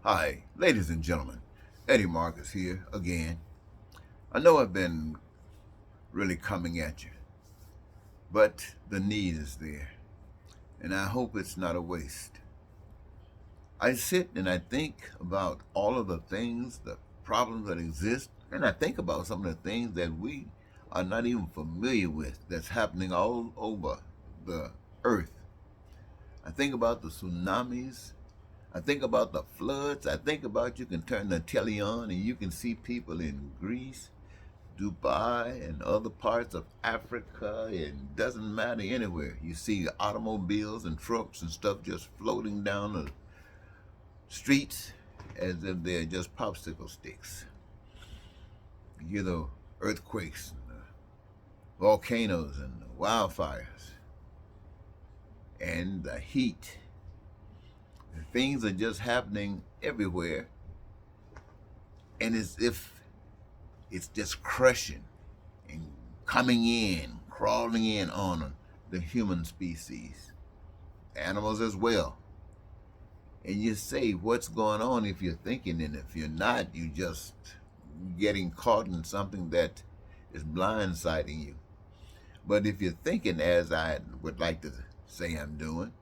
Hi, ladies and gentlemen. Eddie Marcus here again. I know I've been really coming at you, but the need is there, and I hope it's not a waste. I sit and I think about all of the things, the problems that exist, and I think about some of the things that we are not even familiar with that's happening all over the earth. I think about the tsunamis. I think about the floods. I think about you can turn the telly on and you can see people in Greece, Dubai, and other parts of Africa. It doesn't matter anywhere. You see automobiles and trucks and stuff just floating down the streets as if they're just popsicle sticks. You know, earthquakes, and volcanoes, and wildfires, and the heat. Things are just happening everywhere, and as if it's just crushing and coming in, crawling in on the human species, animals as well. And you say, what's going on if you're thinking, and if you're not, you just getting caught in something that is blindsiding you. But if you're thinking, as I would like to say I'm doing,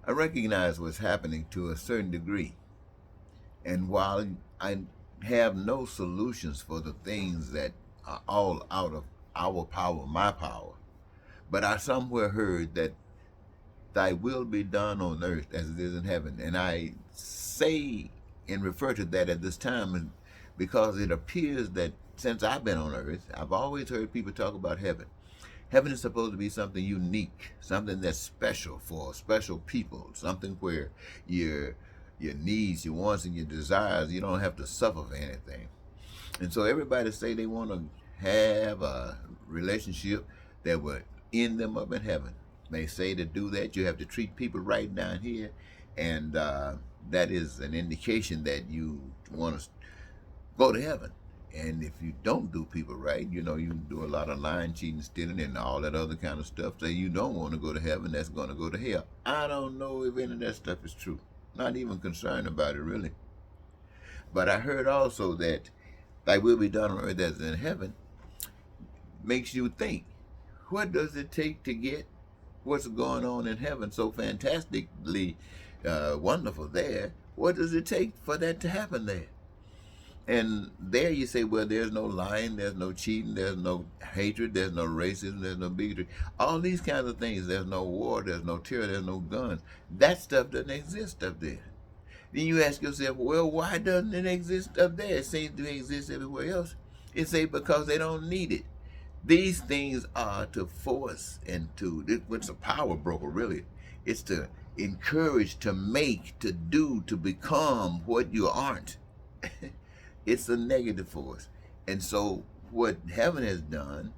I recognize what's happening to a certain degree. And while I have no solutions for the things that are all out of our power, my power, but I somewhere heard that thy will be done on earth as it is in heaven. And I say and refer to that at this time because it appears that since I've been on earth, I've always heard people talk about heaven. Heaven is supposed to be something unique, something that's special for special people, something where your needs, your wants, and your desires, you don't have to suffer for anything. And so everybody say they want to have a relationship that would end them up in heaven. They say to do that, you have to treat people right down here, and that is an indication that you want to go to heaven. And if you don't do people right, you know, you do a lot of lying, cheating, stealing, and all that other kind of stuff. Say you don't want to go to heaven, that's going to go to hell. I don't know if any of that stuff is true. Not even concerned about it, really. But I heard also that thy will be done on earth as in heaven makes you think, what does it take to get what's going on in heaven so fantastically wonderful there? What does it take for that to happen there? And there you say, well, there's no lying, there's no cheating, there's no hatred, there's no racism, there's no bigotry. All these kinds of things. There's no war, there's no terror, there's no guns. That stuff doesn't exist up there. Then you ask yourself, well, why doesn't it exist up there? It seems to exist everywhere else. It say because they don't need it. These things are to force and to, it's a power broker really. It's to encourage, to make, to do, to become what you aren't. It's a negative force. And so what heaven has done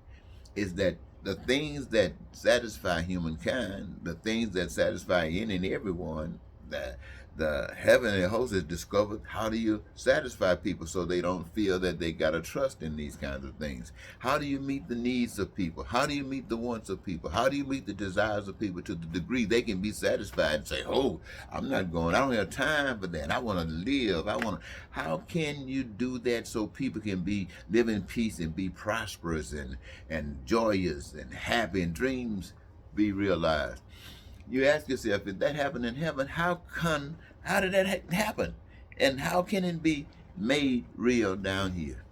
is that the things that satisfy humankind, the things that satisfy any and everyone, that the heavenly host has discovered how do you satisfy people so they don't feel that they got to trust in these kinds of things. How do you meet the needs of people? How do you meet the wants of people? How do you meet the desires of people to the degree they can be satisfied and say, oh, I'm not going, I don't have time for that. I want to live. How can you do that so people can live in peace and be prosperous and joyous and happy and dreams be realized? You ask yourself, if that happened in heaven, how did that happen? And how can it be made real down here?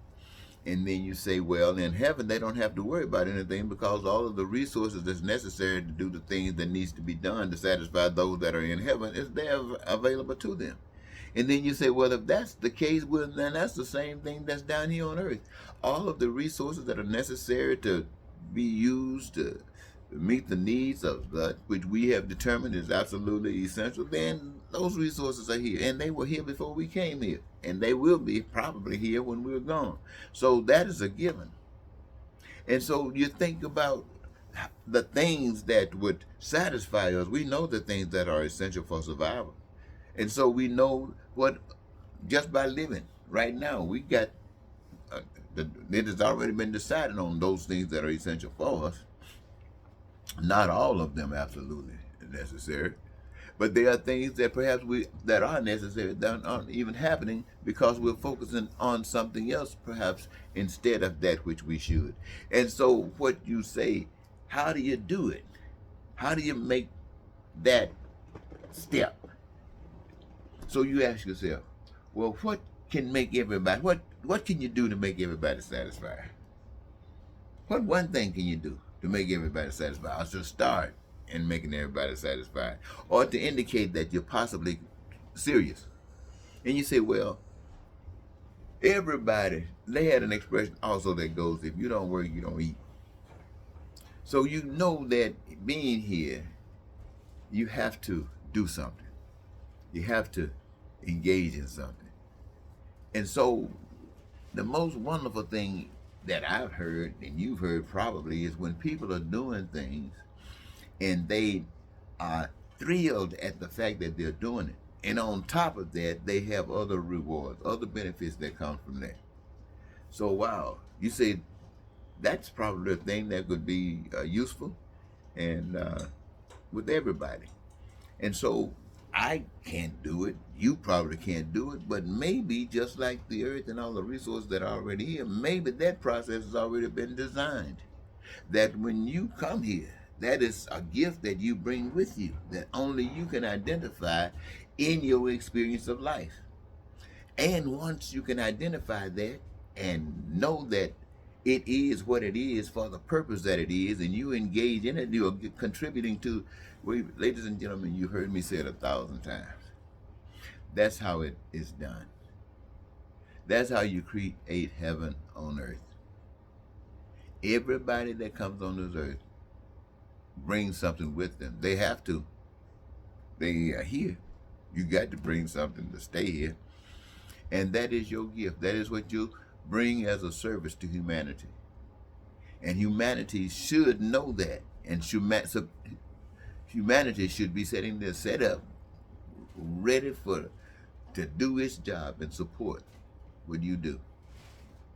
And then you say, well, in heaven, they don't have to worry about anything because all of the resources that's necessary to do the things that needs to be done to satisfy those that are in heaven is there available to them. And then you say, well, if that's the case, well, then that's the same thing that's down here on earth. All of the resources that are necessary to be used to meet the needs of that which we have determined is absolutely essential, then those resources are here. And they were here before we came here. And they will be probably here when we're gone. So that is a given. And so you think about the things that would satisfy us. We know the things that are essential for survival. And so we know what, just by living right now, we got, uh, it has already been decided on those things that are essential for us. Not all of them absolutely necessary, But there are things that perhaps that are necessary that aren't even happening because we're focusing on something else, perhaps instead of that which we should. And so, what you say, how do you do it? How do you make that step? So you ask yourself, well, what can make everybody? What can you do to make everybody satisfied? What one thing can you do to make everybody satisfied? Or to start in making everybody satisfied, or to indicate that you're possibly serious. And you say, well, everybody, they had an expression also that goes, if you don't work, you don't eat. So you know that being here, you have to do something. You have to engage in something. And so the most wonderful thing that I've heard, and you've heard probably, is when people are doing things and they are thrilled at the fact that they're doing it. And on top of that, they have other rewards, other benefits that come from that. So, wow, you say that's probably a thing that could be useful and with everybody. And so I can't do it. You probably can't do it. But maybe just like the earth and all the resources that are already here, maybe that process has already been designed. That when you come here, that is a gift that you bring with you that only you can identify in your experience of life. And once you can identify that and know that it is what it is for the purpose that it is, and you engage in it, you are contributing to, well, ladies and gentlemen, you heard me say it 1,000 times. That's how it is done. That's how you create heaven on earth. Everybody that comes on this earth brings something with them. They have to. They are here. You got to bring something to stay here. And that is your gift. That is what you bring as a service to humanity. And humanity should know that. And humanity should be setting their setup ready to do its job and support what you do.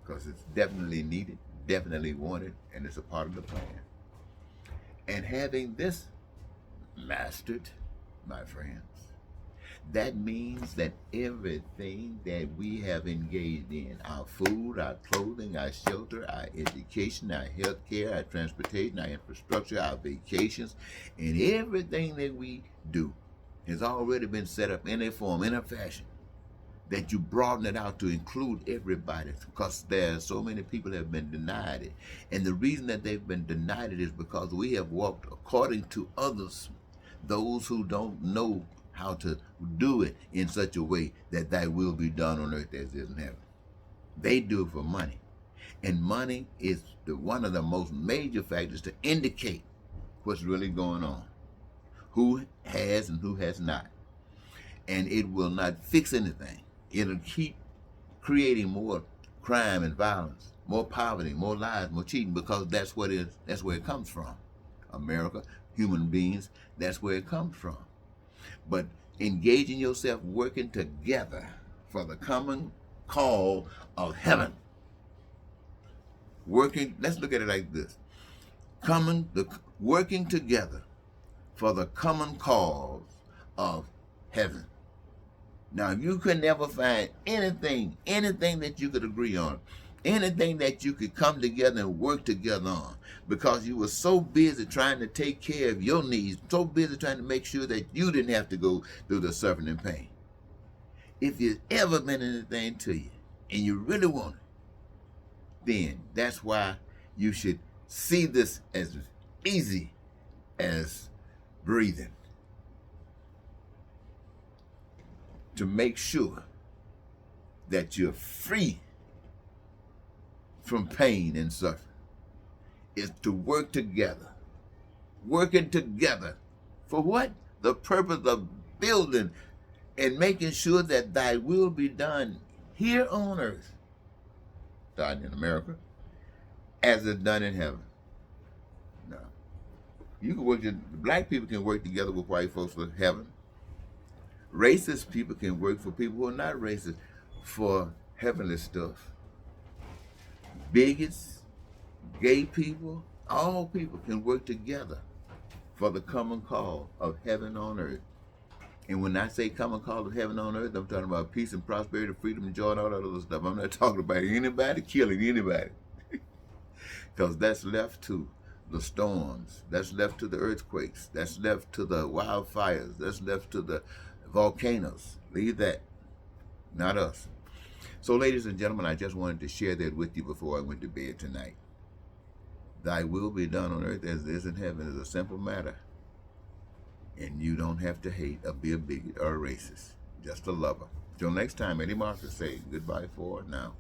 Because it's definitely needed, definitely wanted, and it's a part of the plan. And having this mastered, my friends, that means that everything that we have engaged in, our food, our clothing, our shelter, our education, our health care, our transportation, our infrastructure, our vacations, and everything that we do has already been set up in a form, in a fashion, that you broaden it out to include everybody, because there are so many people that have been denied it. And the reason that they've been denied it is because we have walked according to others, those who don't know how to do it in such a way that thy will be done on earth as it is in heaven. They do it for money. And money is one of the most major factors to indicate what's really going on, who has and who has not. And it will not fix anything. It'll keep creating more crime and violence, more poverty, more lies, more cheating, because that's where it comes from. America, human beings, that's where it comes from. But engaging yourself, working together for the common call of heaven. Let's look at it like this. Working together for the common cause of heaven. Now, you could never find anything that you could agree on, anything that you could come together and work together on, because you were so busy trying to take care of your needs, so busy trying to make sure that you didn't have to go through the suffering and pain. If there's ever been anything to you, and you really want it, then that's why you should see this as easy as breathing. To make sure that you're free from pain and suffering is to work together. Working together for what? The purpose of building and making sure that thy will be done here on earth, starting in America, as it's done in heaven. Now, you can work. Black people can work together with white folks for heaven. Racist people can work for people who are not racist for heavenly stuff. Bigots, gay people, all people can work together for the common call of heaven on earth. And when I say come and call it heaven on earth, I'm talking about peace and prosperity, freedom and joy and all that other stuff. I'm not talking about anybody killing anybody. Because that's left to the storms. That's left to the earthquakes. That's left to the wildfires. That's left to the volcanoes. Leave that. Not us. So, ladies and gentlemen, I just wanted to share that with you before I went to bed tonight. Thy will be done on earth as it is in heaven is a simple matter. And you don't have to hate or be a bigot or a racist. Just a lover. Till next time, Eddie Marcus say goodbye for now.